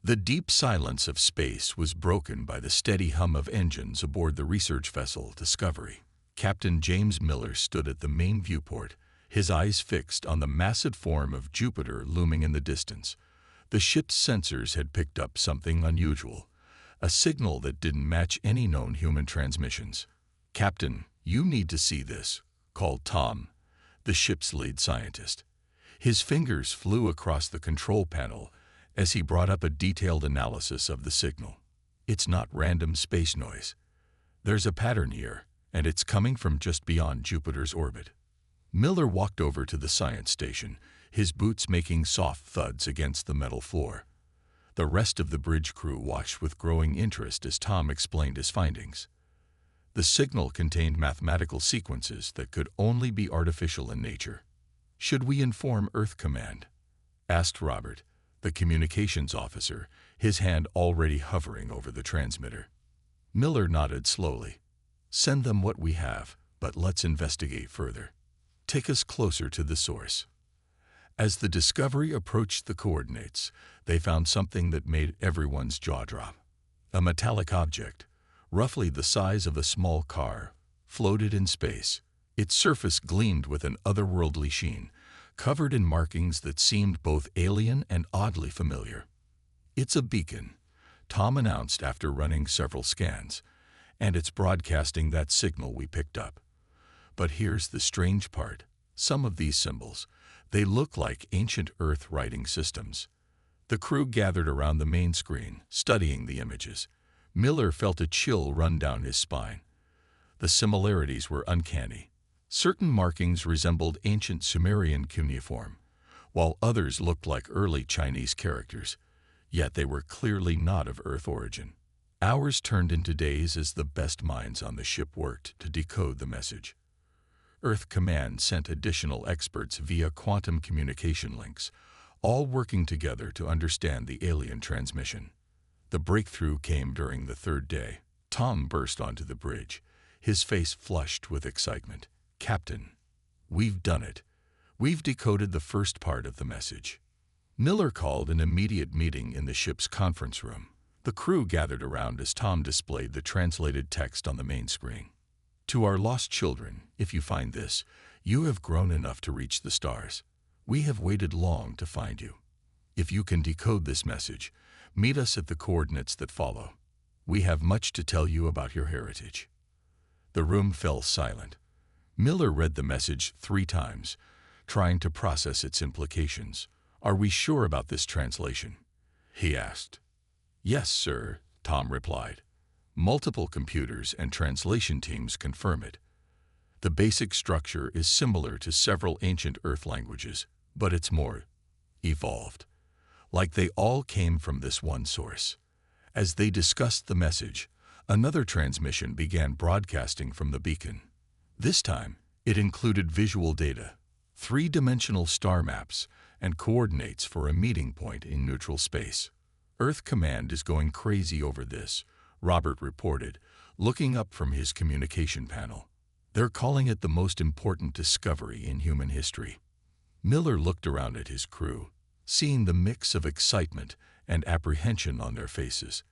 The deep silence of space was broken by the steady hum of engines aboard the research vessel Discovery. Captain James Miller stood at the main viewport, his eyes fixed on the massive form of Jupiter looming in the distance. The ship's sensors had picked up something unusual, a signal that didn't match any known human transmissions. "Captain, you need to see this," called Tom, the ship's lead scientist. His fingers flew across the control panel as he brought up a detailed analysis of the signal. "It's not random space noise. There's a pattern here, and it's coming from just beyond Jupiter's orbit." Miller walked over to the science station, his boots making soft thuds against the metal floor. The rest of the bridge crew watched with growing interest as Tom explained his findings. The signal contained mathematical sequences that could only be artificial in nature. "Should we inform Earth Command?" asked Robert, the communications officer, his hand already hovering over the transmitter. Miller nodded slowly. "Send them what we have, but let's investigate further. Take us closer to the source." As the Discovery approached the coordinates, they found something that made everyone's jaw drop. A metallic object, roughly the size of a small car, floated in space. Its surface gleamed with an otherworldly sheen, covered in markings that seemed both alien and oddly familiar. "It's a beacon," Tom announced after running several scans, "and it's broadcasting that signal we picked up. But here's the strange part. Some of these symbols, they look like ancient Earth writing systems." The crew gathered around the main screen, studying the images. Miller felt a chill run down his spine. The similarities were uncanny. Certain markings resembled ancient Sumerian cuneiform, while others looked like early Chinese characters, yet they were clearly not of Earth origin. Hours turned into days as the best minds on the ship worked to decode the message. Earth Command sent additional experts via quantum communication links, all working together to understand the alien transmission. The breakthrough came during the third day. Tom burst onto the bridge, his face flushed with excitement. "Captain, we've done it. We've decoded the first part of the message." Miller called an immediate meeting in the ship's conference room. The crew gathered around as Tom displayed the translated text on the main screen. "To our lost children, if you find this, you have grown enough to reach the stars. We have waited long to find you. If you can decode this message, meet us at the coordinates that follow. We have much to tell you about your heritage." The room fell silent. Miller read the message 3 times, trying to process its implications. "Are we sure about this translation?" he asked. "Yes, sir," Tom replied. "Multiple computers and translation teams confirm it. The basic structure is similar to several ancient Earth languages, but it's more evolved, like they all came from this one source." As they discussed the message, another transmission began broadcasting from the beacon. This time, it included visual data, 3-dimensional star maps, and coordinates for a meeting point in neutral space. "Earth Command is going crazy over this," Robert reported, looking up from his communication panel. "They're calling it the most important discovery in human history." Miller looked around at his crew, seeing the mix of excitement and apprehension on their faces.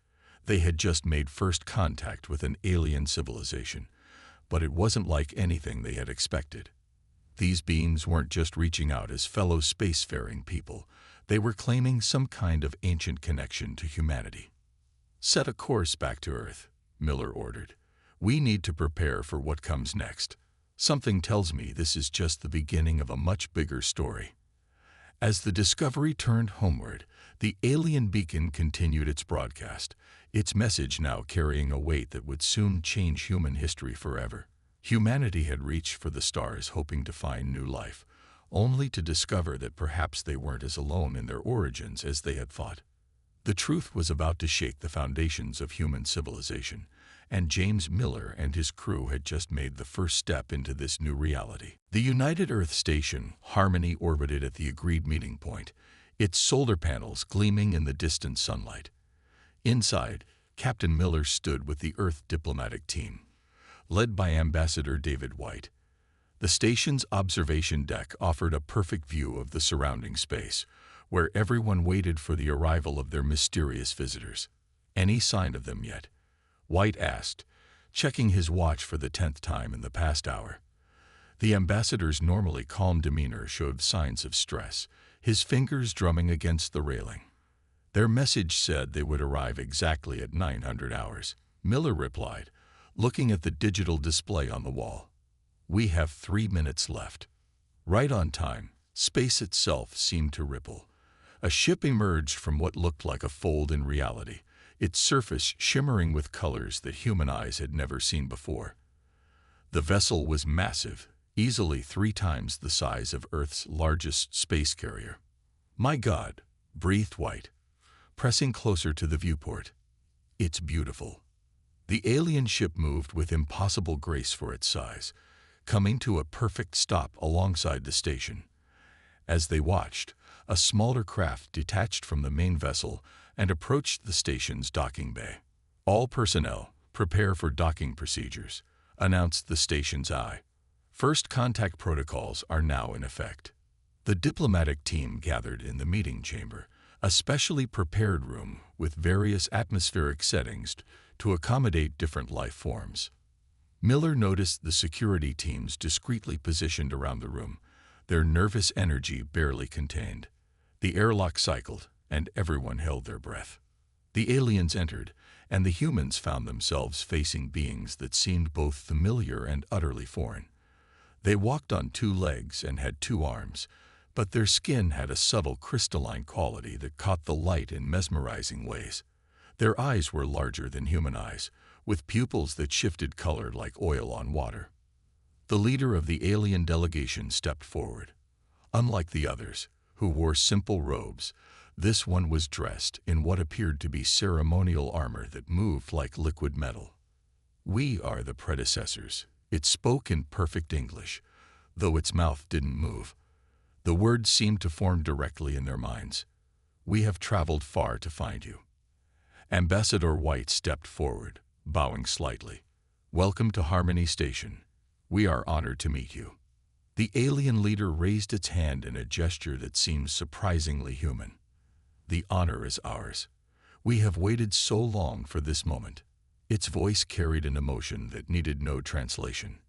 They had just made first contact with an alien civilization, but it wasn't like anything they had expected. These beings weren't just reaching out as fellow spacefaring people. They were claiming some kind of ancient connection to humanity. "Set a course back to Earth," Miller ordered. "We need to prepare for what comes next. Something tells me this is just the beginning of a much bigger story." As the Discovery turned homeward, the alien beacon continued its broadcast, its message now carrying a weight that would soon change human history forever. Humanity had reached for the stars hoping to find new life, only to discover that perhaps they weren't as alone in their origins as they had thought. The truth was about to shake the foundations of human civilization, and James Miller and his crew had just made the first step into this new reality. The United Earth Station, Harmony, orbited at the agreed meeting point, its solar panels gleaming in the distant sunlight. Inside, Captain Miller stood with the Earth diplomatic team, led by Ambassador David White. The station's observation deck offered a perfect view of the surrounding space, where everyone waited for the arrival of their mysterious visitors. Any sign of them yet? White asked, checking his watch for the 10th time in the past hour. The ambassador's normally calm demeanor showed signs of stress, his fingers drumming against the railing. Their message said they would arrive exactly at 900 hours, Miller replied, looking at the digital display on the wall. We have 3 minutes left. Right on time, space itself seemed to ripple. A ship emerged from what looked like a fold in reality, its surface shimmering with colors that human eyes had never seen before. The vessel was massive, easily 3 times the size of Earth's largest space carrier. My God, breathed White, pressing closer to the viewport. It's beautiful. The alien ship moved with impossible grace for its size, coming to a perfect stop alongside the station. As they watched, a smaller craft detached from the main vessel and approached the station's docking bay. All personnel, prepare for docking procedures, announced the station's eye. First contact protocols are now in effect. The diplomatic team gathered in the meeting chamber, a specially prepared room with various atmospheric settings to accommodate different life forms. Miller noticed the security teams discreetly positioned around the room, their nervous energy barely contained. The airlock cycled, and everyone held their breath. The aliens entered, and the humans found themselves facing beings that seemed both familiar and utterly foreign. They walked on 2 legs and had 2 arms, but their skin had a subtle crystalline quality that caught the light in mesmerizing ways. Their eyes were larger than human eyes, with pupils that shifted color like oil on water. The leader of the alien delegation stepped forward. Unlike the others, who wore simple robes, this one was dressed in what appeared to be ceremonial armor that moved like liquid metal. We are the predecessors. It spoke in perfect English, though its mouth didn't move. The words seemed to form directly in their minds. We have traveled far to find you. Ambassador White stepped forward, bowing slightly. Welcome to Harmony Station. We are honored to meet you. The alien leader raised its hand in a gesture that seemed surprisingly human. The honor is ours. We have waited so long for this moment. Its voice carried an emotion that needed no translation.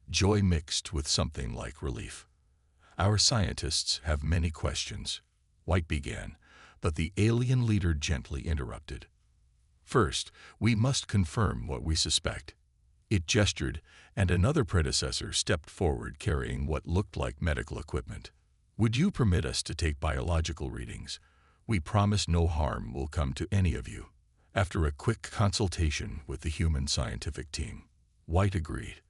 Joy mixed with something like relief. Our scientists have many questions, White began, but the alien leader gently interrupted. First, we must confirm what we suspect. It gestured, and another predecessor stepped forward carrying what looked like medical equipment. Would you permit us to take biological readings? We promise no harm will come to any of you. After a quick consultation with the human scientific team, White agreed.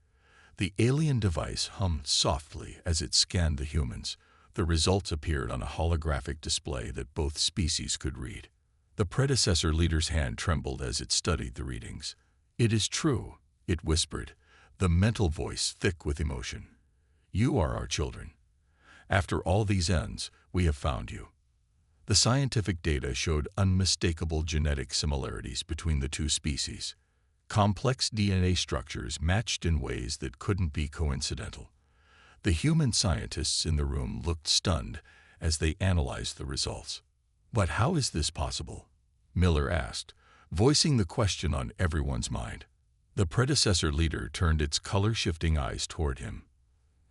The alien device hummed softly as it scanned the humans. The results appeared on a holographic display that both species could read. The predecessor leader's hand trembled as it studied the readings. It is true, it whispered, the mental voice thick with emotion. You are our children. After all these ends, we have found you. The scientific data showed unmistakable genetic similarities between the 2 species. Complex DNA structures matched in ways that couldn't be coincidental. The human scientists in the room looked stunned as they analyzed the results. But how is this possible? Miller asked, voicing the question on everyone's mind. The predecessor leader turned its color-shifting eyes toward him.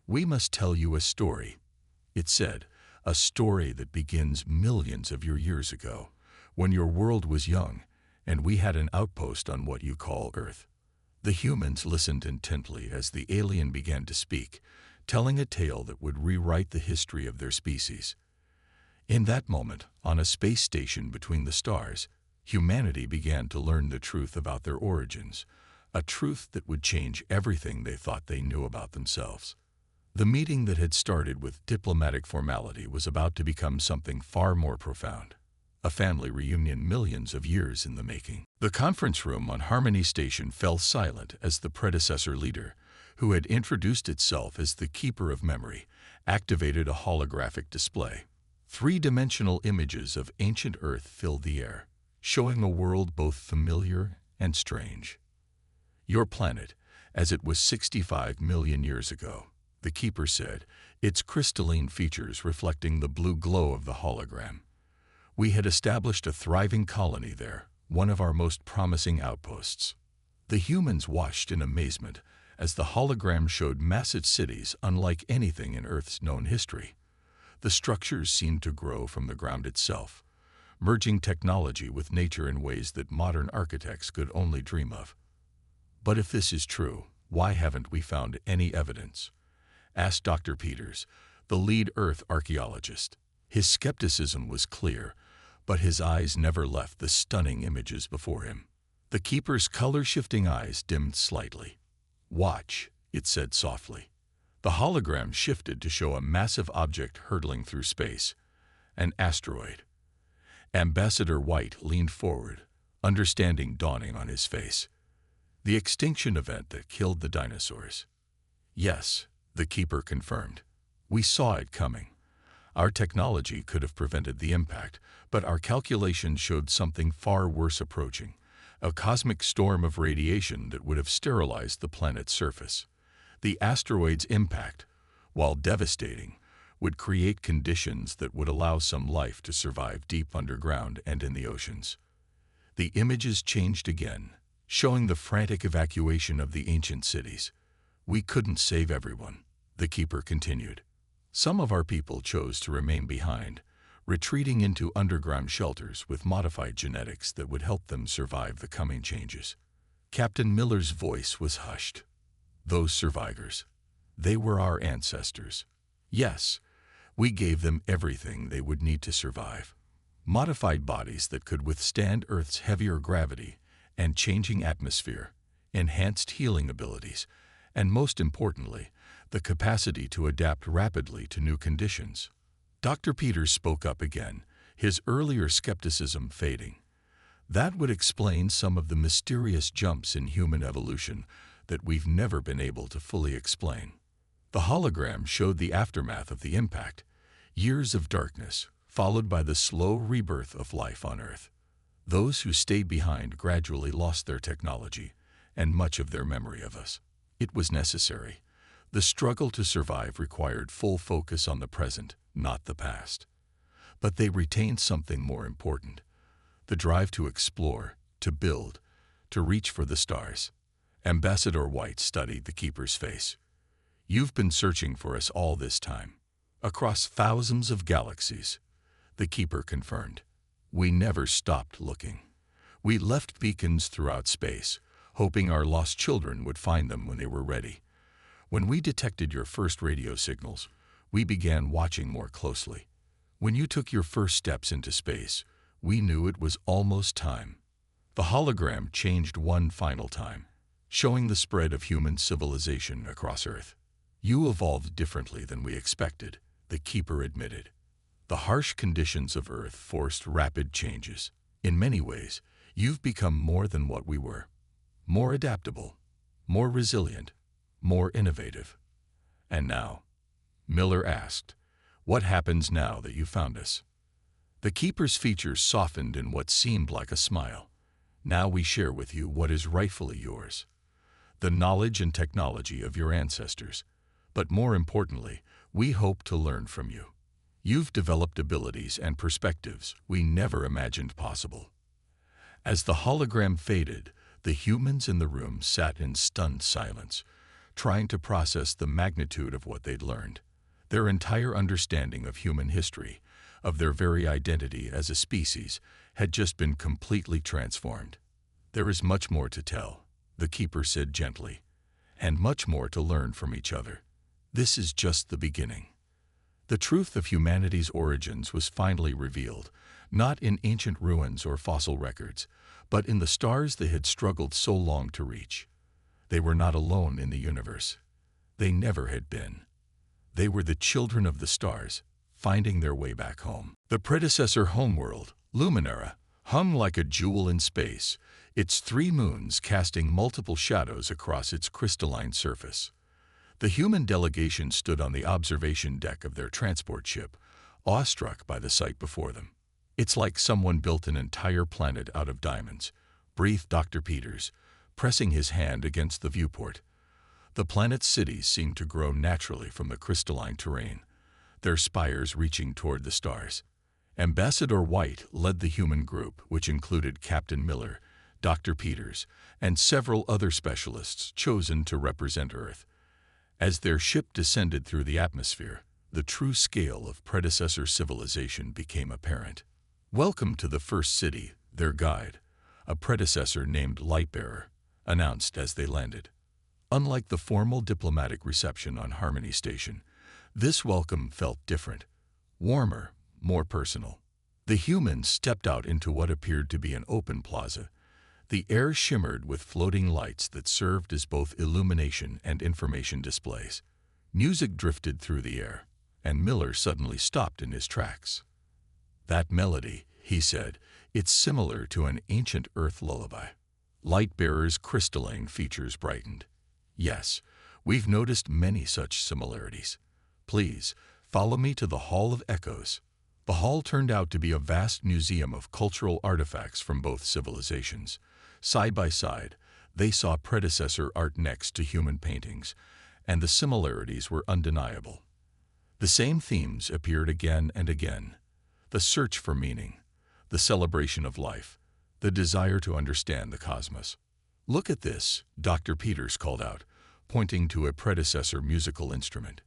We must tell you a story, it said, a story that begins millions of your years ago, when your world was young, and we had an outpost on what you call Earth. The humans listened intently as the alien began to speak, telling a tale that would rewrite the history of their species. In that moment, on a space station between the stars, humanity began to learn the truth about their origins, a truth that would change everything they thought they knew about themselves. The meeting that had started with diplomatic formality was about to become something far more profound. A family reunion millions of years in the making. The conference room on Harmony Station fell silent as the predecessor leader, who had introduced itself as the Keeper of Memory, activated a holographic display. 3-dimensional images of ancient Earth filled the air, showing a world both familiar and strange. Your planet, as it was 65 million years ago, the Keeper said, its crystalline features reflecting the blue glow of the hologram. We had established a thriving colony there, one of our most promising outposts. The humans watched in amazement as the hologram showed massive cities unlike anything in Earth's known history. The structures seemed to grow from the ground itself, merging technology with nature in ways that modern architects could only dream of. But if this is true, why haven't we found any evidence? Asked Dr. Peters, the lead Earth archaeologist. His skepticism was clear, but his eyes never left the stunning images before him. The keeper's color-shifting eyes dimmed slightly. "Watch," it said softly. The hologram shifted to show a massive object hurtling through space, an asteroid. Ambassador White leaned forward, understanding dawning on his face. The extinction event that killed the dinosaurs. "Yes," the keeper confirmed. "We saw it coming. Our technology could have prevented the impact, but our calculations showed something far worse approaching, a cosmic storm of radiation that would have sterilized the planet's surface. The asteroid's impact, while devastating, would create conditions that would allow some life to survive deep underground and in the oceans." The images changed again, showing the frantic evacuation of the ancient cities. "We couldn't save everyone," the keeper continued. "Some of our people chose to remain behind, retreating into underground shelters with modified genetics that would help them survive the coming changes." Captain Miller's voice was hushed. "Those survivors, they were our ancestors. Yes, we gave them everything they would need to survive. Modified bodies that could withstand Earth's heavier gravity and changing atmosphere, enhanced healing abilities, and most importantly, the capacity to adapt rapidly to new conditions." Dr. Peters spoke up again, his earlier skepticism fading. "That would explain some of the mysterious jumps in human evolution that we've never been able to fully explain." The hologram showed the aftermath of the impact, years of darkness, followed by the slow rebirth of life on Earth. Those who stayed behind gradually lost their technology and much of their memory of us. It was necessary. The struggle to survive required full focus on the present, not the past. But they retained something more important: the drive to explore, to build, to reach for the stars. Ambassador White studied the keeper's face. "You've been searching for us all this time, across thousands of galaxies," the keeper confirmed. "We never stopped looking. We left beacons throughout space, hoping our lost children would find them when they were ready. When we detected your first radio signals, we began watching more closely. When you took your first steps into space, we knew it was almost time." The hologram changed one final time, showing the spread of human civilization across Earth. "You evolved differently than we expected," the keeper admitted. "The harsh conditions of Earth forced rapid changes. In many ways, you've become more than what we were. More adaptable, more resilient, more innovative." "And now," Miller asked, "what happens now that you found us?" The keeper's features softened in what seemed like a smile. "Now we share with you what is rightfully yours. The knowledge and technology of your ancestors. But more importantly, we hope to learn from you. You've developed abilities and perspectives we never imagined possible." As the hologram faded, the humans in the room sat in stunned silence, trying to process the magnitude of what they'd learned. Their entire understanding of human history, of their very identity as a species, had just been completely transformed. "There is much more to tell," the keeper said gently, "and much more to learn from each other. This is just the beginning." The truth of humanity's origins was finally revealed, not in ancient ruins or fossil records, but in the stars they had struggled so long to reach. They were not alone in the universe. They never had been. They were the children of the stars, finding their way back home. The predecessor homeworld, Luminara, hung like a jewel in space, its 3 moons casting multiple shadows across its crystalline surface. The human delegation stood on the observation deck of their transport ship, awestruck by the sight before them. "It's like someone built an entire planet out of diamonds," breathed Dr. Peters, pressing his hand against the viewport. The planet's cities seemed to grow naturally from the crystalline terrain, their spires reaching toward the stars. Ambassador White led the human group, which included Captain Miller, Dr. Peters, and several other specialists chosen to represent Earth. As their ship descended through the atmosphere, the true scale of predecessor civilization became apparent. "Welcome to the first city," their guide, a predecessor named Lightbearer, announced as they landed. Unlike the formal diplomatic reception on Harmony Station, this welcome felt different, warmer, more personal. The humans stepped out into what appeared to be an open plaza. The air shimmered with floating lights that served as both illumination and information displays. Music drifted through the air, and Miller suddenly stopped in his tracks. "That melody," he said, "it's similar to an ancient Earth lullaby." Lightbearer's crystalline features brightened. "Yes, we've noticed many such similarities. Please, follow me to the Hall of Echoes." The hall turned out to be a vast museum of cultural artifacts from both civilizations. Side by side, they saw predecessor art next to human paintings, and the similarities were undeniable. The same themes appeared again and again: the search for meaning, the celebration of life, the desire to understand the cosmos. "Look at this," Dr. Peters called out, pointing to a predecessor musical instrument.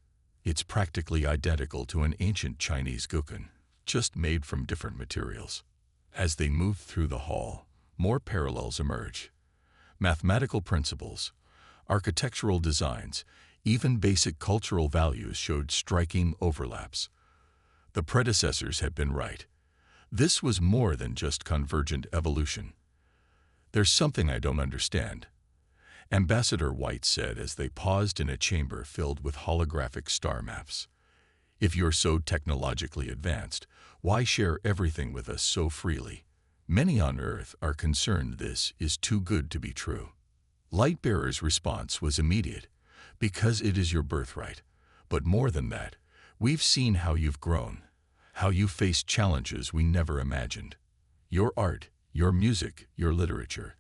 "It's practically identical to an ancient Chinese guqin, just made from different materials." As they moved through the hall, more parallels emerged. Mathematical principles, architectural designs, even basic cultural values showed striking overlaps. The predecessors had been right. This was more than just convergent evolution. "There's something I don't understand," Ambassador White said as they paused in a chamber filled with holographic star maps. "If you're so technologically advanced, why share everything with us so freely? Many on Earth are concerned this is too good to be true." Lightbearer's response was immediate: "Because it is your birthright. But more than that, we've seen how you've grown, how you faced challenges we never imagined. Your art, your music, your literature,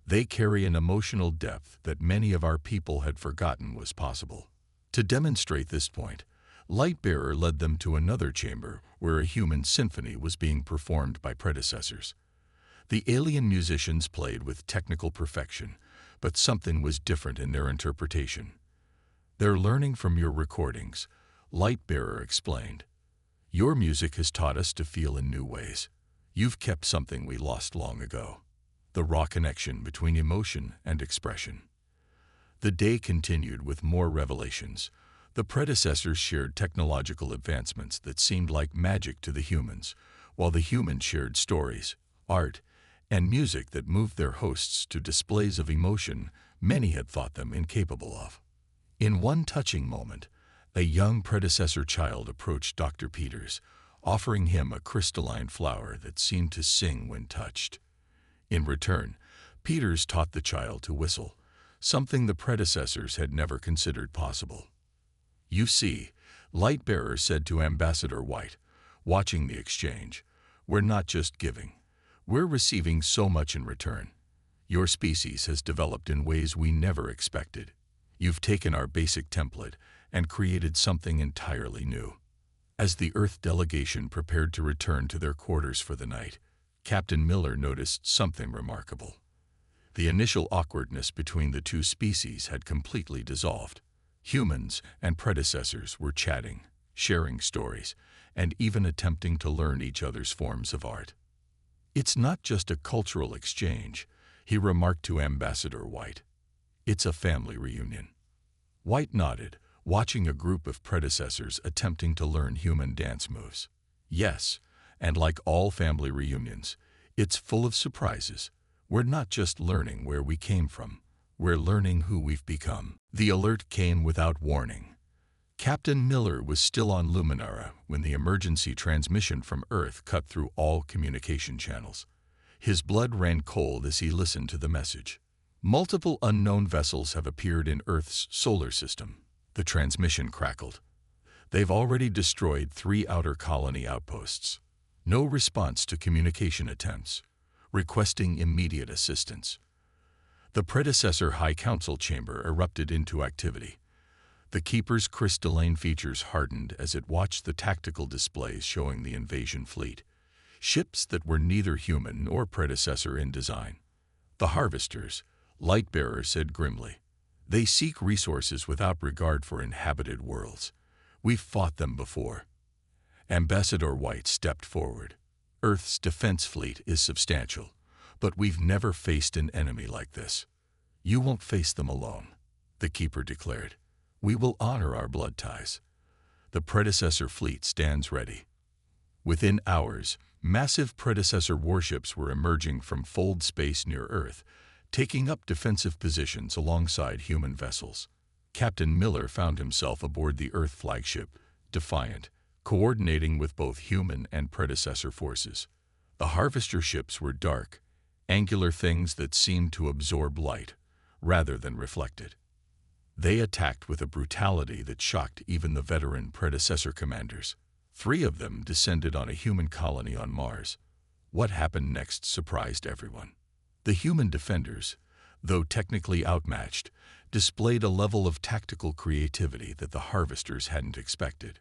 they carry an emotional depth that many of our people had forgotten was possible." To demonstrate this point, Lightbearer led them to another chamber where a human symphony was being performed by predecessors. The alien musicians played with technical perfection, but something was different in their interpretation. "They're learning from your recordings," Lightbearer explained. "Your music has taught us to feel in new ways. You've kept something we lost long ago: the raw connection between emotion and expression." The day continued with more revelations. The predecessors shared technological advancements that seemed like magic to the humans, while the humans shared stories, art, and music that moved their hosts to displays of emotion many had thought them incapable of. In one touching moment, a young predecessor child approached Dr. Peters, offering him a crystalline flower that seemed to sing when touched. In return, Peters taught the child to whistle, something the predecessors had never considered possible. "You see," Lightbearer said to Ambassador White, watching the exchange, "we're not just giving. We're receiving so much in return. Your species has developed in ways we never expected. You've taken our basic template and created something entirely new." As the Earth delegation prepared to return to their quarters for the night, Captain Miller noticed something remarkable. The initial awkwardness between the two species had completely dissolved. Humans and predecessors were chatting, sharing stories, and even attempting to learn each other's forms of art. "It's not just a cultural exchange," he remarked to Ambassador White. "It's a family reunion." White nodded, watching a group of predecessors attempting to learn human dance moves. "Yes, and like all family reunions, it's full of surprises. We're not just learning where we came from, we're learning who we've become." The alert came without warning. Captain Miller was still on Luminara when the emergency transmission from Earth cut through all communication channels. His blood ran cold as he listened to the message. "Multiple unknown vessels have appeared in Earth's solar system." The transmission crackled. "They've already destroyed 3 outer colony outposts. No response to communication attempts. Requesting immediate assistance." The predecessor High Council chamber erupted into activity. The Keeper's crystalline features hardened as it watched the tactical displays showing the invasion fleet. ships that were neither human nor predecessor in design. The harvesters, Lightbearer said grimly. They seek resources without regard for inhabited worlds. We've fought them before. Ambassador White stepped forward. Earth's defense fleet is substantial, but we've never faced an enemy like this. You won't face them alone, the Keeper declared. We will honor our blood ties. The predecessor fleet stands ready. Within hours, massive predecessor warships were emerging from fold space near Earth, taking up defensive positions alongside human vessels. Captain Miller found himself aboard the Earth flagship, Defiant, coordinating with both human and predecessor forces. The harvester ships were dark, angular things that seemed to absorb light, rather than reflect it. They attacked with a brutality that shocked even the veteran predecessor commanders. 3 of them descended on a human colony on Mars. What happened next surprised everyone. The human defenders, though technically outmatched, displayed a level of tactical creativity that the harvesters hadn't expected.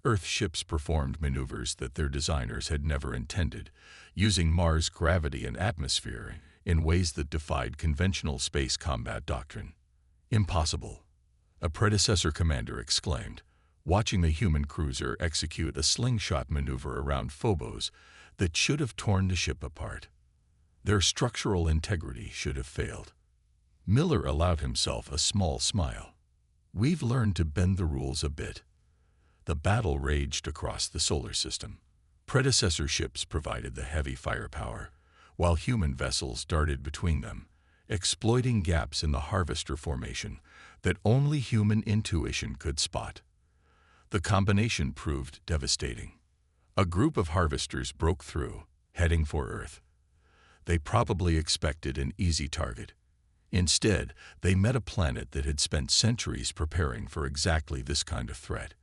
Earth ships performed maneuvers that their designers had never intended, using Mars' gravity and atmosphere in ways that defied conventional space combat doctrine. Impossible, a predecessor commander exclaimed, watching the human cruiser execute a slingshot maneuver around Phobos that should have torn the ship apart. Their structural integrity should have failed. Miller allowed himself a small smile. We've learned to bend the rules a bit. The battle raged across the solar system. Predecessor ships provided the heavy firepower, while human vessels darted between them, exploiting gaps in the harvester formation that only human intuition could spot. The combination proved devastating. A group of harvesters broke through, heading for Earth. They probably expected an easy target. Instead, they met a planet that had spent centuries preparing for exactly this kind of threat.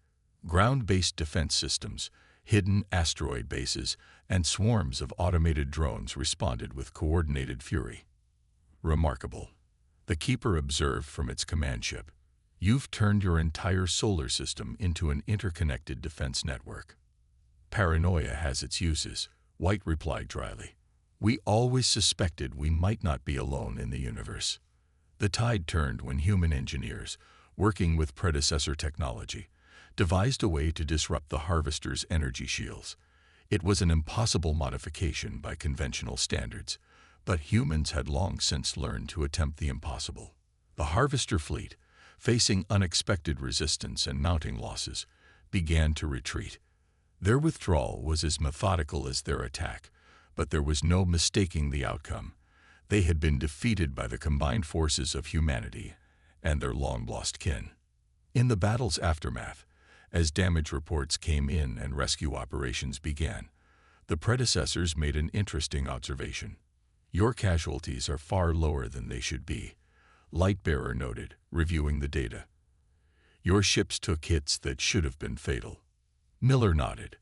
Ground-based defense systems, hidden asteroid bases, and swarms of automated drones responded with coordinated fury. Remarkable, the Keeper observed from its command ship. You've turned your entire solar system into an interconnected defense network. Paranoia has its uses, White replied dryly. We always suspected we might not be alone in the universe. The tide turned when human engineers, working with predecessor technology, devised a way to disrupt the harvester's energy shields. It was an impossible modification by conventional standards, but humans had long since learned to attempt the impossible. The harvester fleet, facing unexpected resistance and mounting losses, began to retreat. Their withdrawal was as methodical as their attack, but there was no mistaking the outcome. They had been defeated by the combined forces of humanity and their long-lost kin. In the battle's aftermath, as damage reports came in and rescue operations began, the predecessors made an interesting observation. Your casualties are far lower than they should be, Lightbearer noted, reviewing the data. Your ships took hits that should have been fatal. Miller nodded.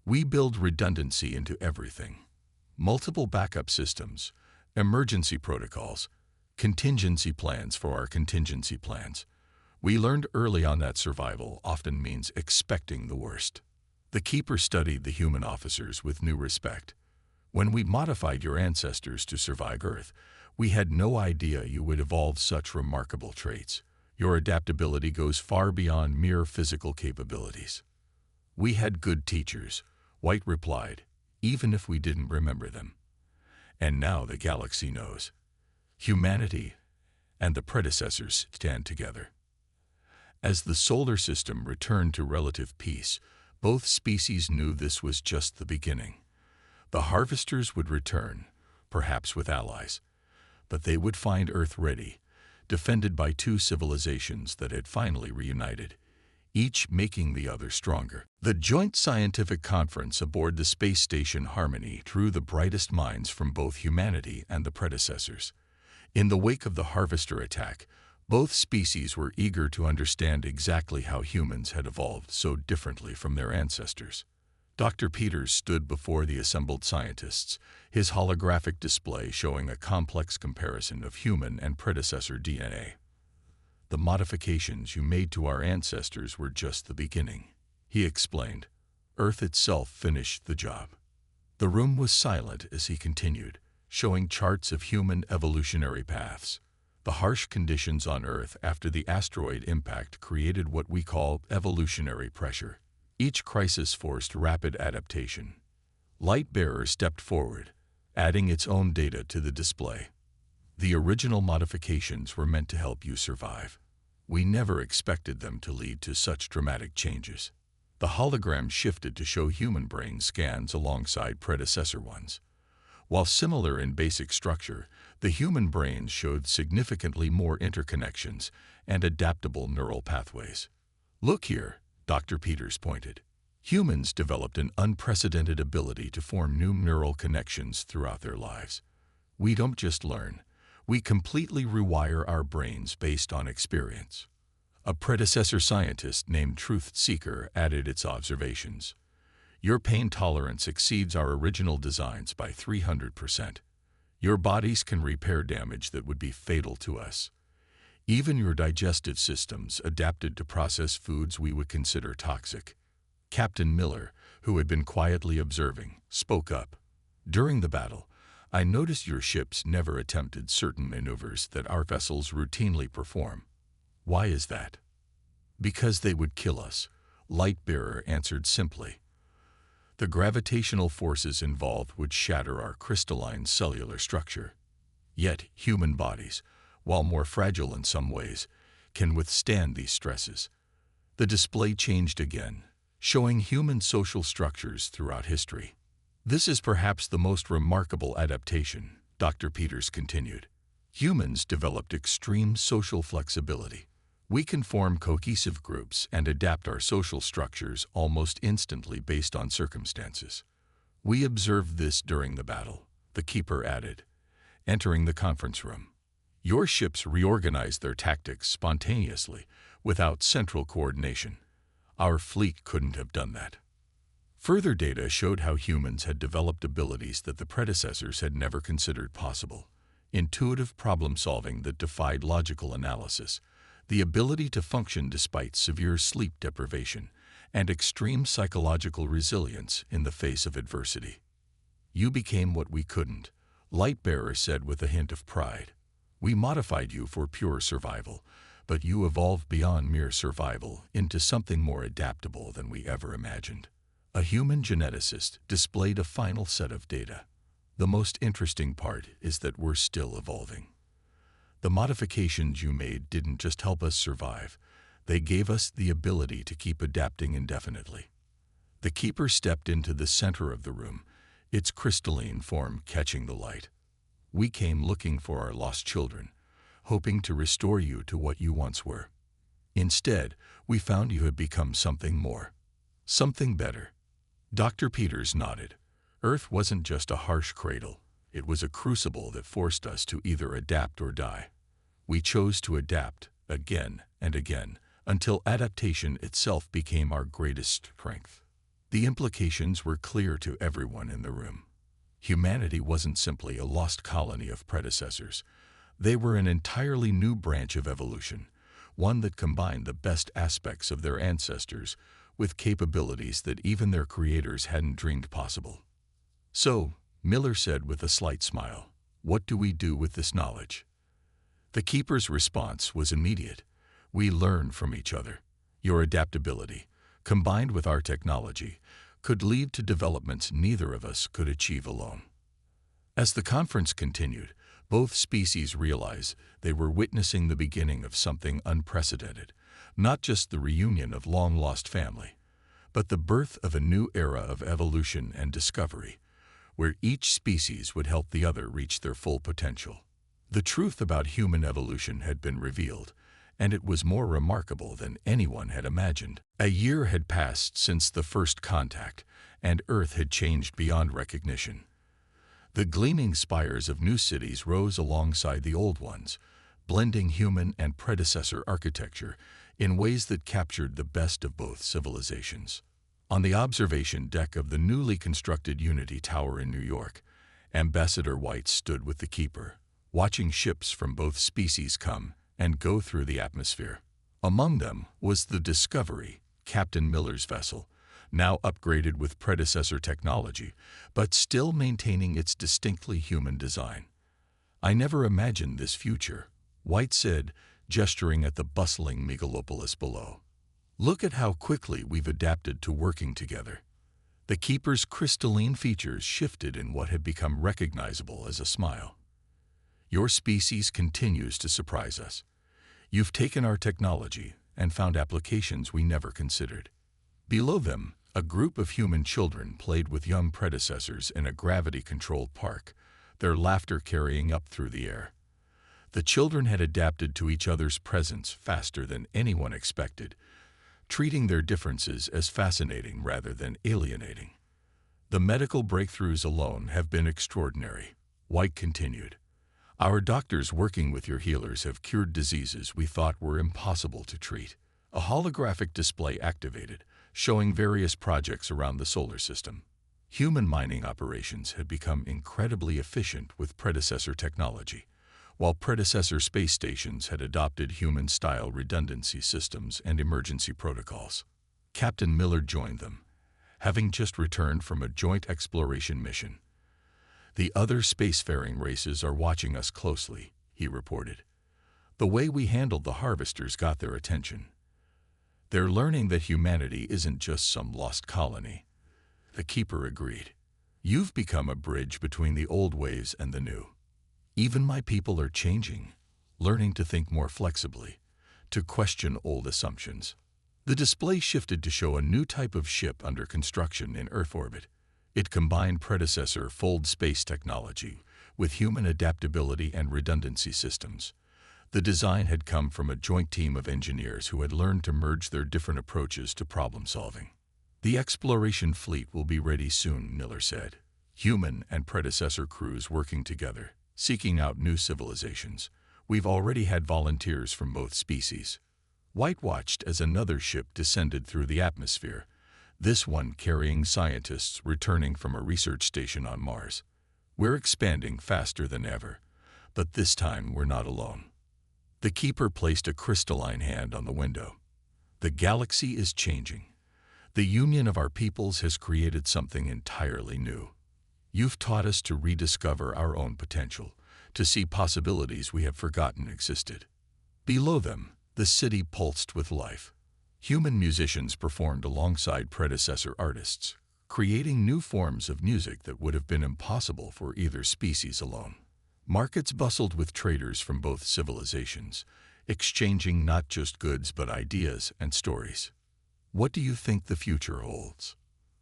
We build redundancy into everything. Multiple backup systems, emergency protocols, contingency plans for our contingency plans. We learned early on that survival often means expecting the worst. The Keeper studied the human officers with new respect. When we modified your ancestors to survive Earth, we had no idea you would evolve such remarkable traits. Your adaptability goes far beyond mere physical capabilities. We had good teachers, White replied, even if we didn't remember them. And now the galaxy knows. Humanity and the predecessors stand together. As the solar system returned to relative peace, both species knew this was just the beginning. The harvesters would return, perhaps with allies, but they would find Earth ready, defended by 2 civilizations that had finally reunited, each making the other stronger. The joint scientific conference aboard the space station Harmony drew the brightest minds from both humanity and the predecessors. In the wake of the harvester attack, both species were eager to understand exactly how humans had evolved so differently from their ancestors. Dr. Peters stood before the assembled scientists, his holographic display showing a complex comparison of human and predecessor DNA. The modifications you made to our ancestors were just the beginning, he explained. Earth itself finished the job. The room was silent as he continued, showing charts of human evolutionary paths. The harsh conditions on Earth after the asteroid impact created what we call evolutionary pressure. Each crisis forced rapid adaptation. Lightbearer stepped forward, adding its own data to the display. The original modifications were meant to help you survive. We never expected them to lead to such dramatic changes. The hologram shifted to show human brain scans alongside predecessor ones. While similar in basic structure, the human brains showed significantly more interconnections and adaptable neural pathways. Look here, Dr. Peters pointed. Humans developed an unprecedented ability to form new neural connections throughout their lives. We don't just learn, we completely rewire our brains based on experience. A predecessor scientist named Truth Seeker added its observations. Your pain tolerance exceeds our original designs by 300%. Your bodies can repair damage that would be fatal to us. Even your digestive systems adapted to process foods we would consider toxic. Captain Miller, who had been quietly observing, spoke up. During the battle, I noticed your ships never attempted certain maneuvers that our vessels routinely perform. Why is that? Because they would kill us, Lightbearer answered simply. The gravitational forces involved would shatter our crystalline cellular structure. Yet, human bodies, while more fragile in some ways, can withstand these stresses. The display changed again, showing human social structures throughout history. This is perhaps the most remarkable adaptation, Dr. Peters continued. Humans developed extreme social flexibility. We can form cohesive groups and adapt our social structures almost instantly based on circumstances. We observed this during the battle, the keeper added, entering the conference room. Your ships reorganized their tactics spontaneously, without central coordination. Our fleet couldn't have done that. Further data showed how humans had developed abilities that the predecessors had never considered possible. Intuitive problem-solving that defied logical analysis, the ability to function despite severe sleep deprivation, and extreme psychological resilience in the face of adversity. You became what we couldn't, Lightbearer said with a hint of pride. We modified you for pure survival, but you evolved beyond mere survival into something more adaptable than we ever imagined. A human geneticist displayed a final set of data. The most interesting part is that we're still evolving. The modifications you made didn't just help us survive, they gave us the ability to keep adapting indefinitely. The keeper stepped into the center of the room, its crystalline form catching the light. We came looking for our lost children, hoping to restore you to what you once were. Instead, we found you had become something more, something better. Dr. Peters nodded. Earth wasn't just a harsh cradle, it was a crucible that forced us to either adapt or die. We chose to adapt, again and again, until adaptation itself became our greatest strength. The implications were clear to everyone in the room. Humanity wasn't simply a lost colony of predecessors. They were an entirely new branch of evolution, one that combined the best aspects of their ancestors with capabilities that even their creators hadn't dreamed possible. So, Miller said with a slight smile, what do we do with this knowledge? The keeper's response was immediate. We learn from each other. Your adaptability, combined with our technology, could lead to developments neither of us could achieve alone. As the conference continued, both species realized they were witnessing the beginning of something unprecedented, not just the reunion of long-lost family, but the birth of a new era of evolution and discovery, where each species would help the other reach their full potential. The truth about human evolution had been revealed, and it was more remarkable than anyone had imagined. A year had passed since the first contact, and Earth had changed beyond recognition. The gleaming spires of new cities rose alongside the old ones, blending human and predecessor architecture in ways that captured the best of both civilizations. On the observation deck of the newly constructed Unity Tower in New York, Ambassador White stood with the keeper, watching ships from both species come and go through the atmosphere. Among them was the Discovery, Captain Miller's vessel, now upgraded with predecessor technology, but still maintaining its distinctly human design. "I never imagined this future," White said, gesturing at the bustling megalopolis below. "Look at how quickly we've adapted to working together." The keeper's crystalline features shifted in what had become recognizable as a smile. "Your species continues to surprise us. You've taken our technology and found applications we never considered." Below them, a group of human children played with young predecessors in a gravity-controlled park, their laughter carrying up through the air. The children had adapted to each other's presence faster than anyone expected, treating their differences as fascinating rather than alienating. "The medical breakthroughs alone have been extraordinary," White continued. "Our doctors working with your healers have cured diseases we thought were impossible to treat." A holographic display activated, showing various projects around the solar system. Human mining operations had become incredibly efficient with predecessor technology, while predecessor space stations had adopted human-style redundancy systems and emergency protocols. Captain Miller joined them, having just returned from a joint exploration mission. "The other spacefaring races are watching us closely," he reported. "The way we handled the harvesters got their attention. They're learning that humanity isn't just some lost colony." The keeper agreed. "You've become a bridge between the old ways and the new. Even my people are changing, learning to think more flexibly, to question old assumptions." The display shifted to show a new type of ship under construction in Earth orbit. It combined predecessor fold space technology with human adaptability and redundancy systems. The design had come from a joint team of engineers who had learned to merge their different approaches to problem solving. "The exploration fleet will be ready soon," Miller said. "Human and predecessor crews working together, seeking out new civilizations. We've already had volunteers from both species." White watched as another ship descended through the atmosphere, this one carrying scientists returning from a research station on Mars. "We're expanding faster than ever, but this time we're not alone." The keeper placed a crystalline hand on the window. "The galaxy is changing. The union of our peoples has created something entirely new. You've taught us to rediscover our own potential, to see possibilities we have forgotten existed." Below them, the city pulsed with life. Human musicians performed alongside predecessor artists, creating new forms of music that would have been impossible for either species alone. Markets bustled with traders from both civilizations, exchanging not just goods but ideas and stories. "What do you think the future holds?"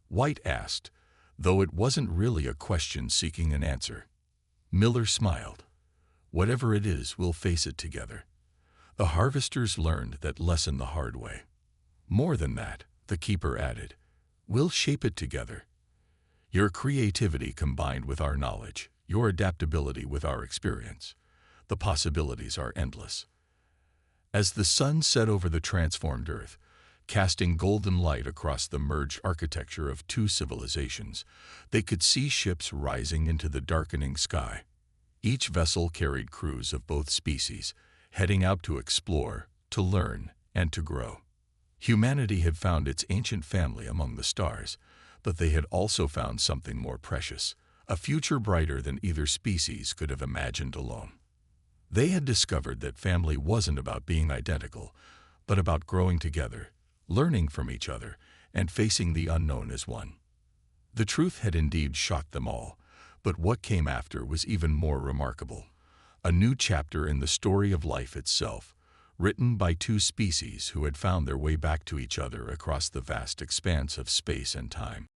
White asked, though it wasn't really a question seeking an answer. Miller smiled. "Whatever it is, we'll face it together." The harvesters learned that lesson the hard way. "More than that," the keeper added, "we'll shape it together. Your creativity combined with our knowledge, your adaptability with our experience. The possibilities are endless." As the sun set over the transformed Earth, casting golden light across the merged architecture of two civilizations, they could see ships rising into the darkening sky. Each vessel carried crews of both species, heading out to explore, to learn, and to grow. Humanity had found its ancient family among the stars, but they had also found something more precious, a future brighter than either species could have imagined alone. They had discovered that family wasn't about being identical, but about growing together, learning from each other, and facing the unknown as one. The truth had indeed shocked them all, but what came after was even more remarkable. A new chapter in the story of life itself, written by two species who had found their way back to each other across the vast expanse of space and time.